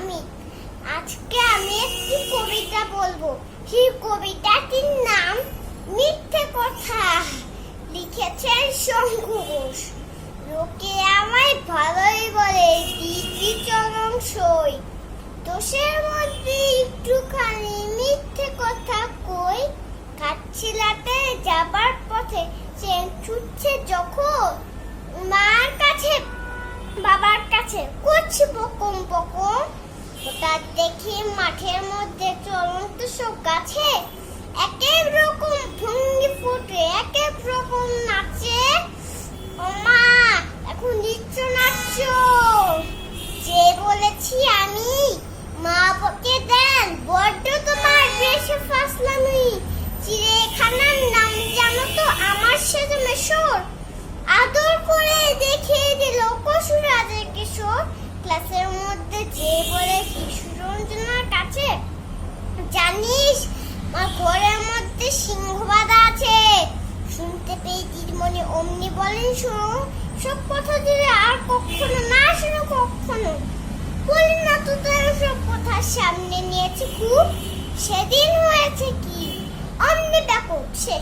আমি। আজকে আমি একটি কবিতা বলবো। সেই কবিতাটির নাম মিথ্যে কথা। লিখেছেন শঙ্কু ঘোষ। লোকে আমায় ভালোই বলে, দিব্যি চরম সই। দোষের মধ্যে একটুখানি মিথ্যে কথা কই। খাচ্ছি লাটে যাবার পথে সে ছুটছে যখন, মার কাছে বাবার কাছে করছি বকম বকম। হঠাৎ দেখি মাঠের মধ্যে চলন্ত সব গাছে এক এক রকম ভঙ্গি ফুটে, এক এক রকম নাচে। ও মা, এখন নিচ্ছ নাচছ যে বলেছি আমি, মা বকে দেন বড্ড তোমার বেশি ফাসলামি। চিড়িয়াখানার নাম জানো তো আমার সাথে মেশর, আদর করে দেখিয়ে দিল কসুরাজের কিশোর। ক্লাসের মধ্যে যে বলে শিশু রঞ্জনার কাছে, জানিস আমার ঘরের মধ্যে সিংহ বাঁধা আছে। শুনতে পেয়ে দিদিমণি অমনি বলেন, শোনো সব কথা যদি আর কখনো না শোনো কখনো। বলি না তো তার সব কথা সামনে নিয়েছে খুব, সেদিন হয়েছে কি অমনি ব্যাপক সে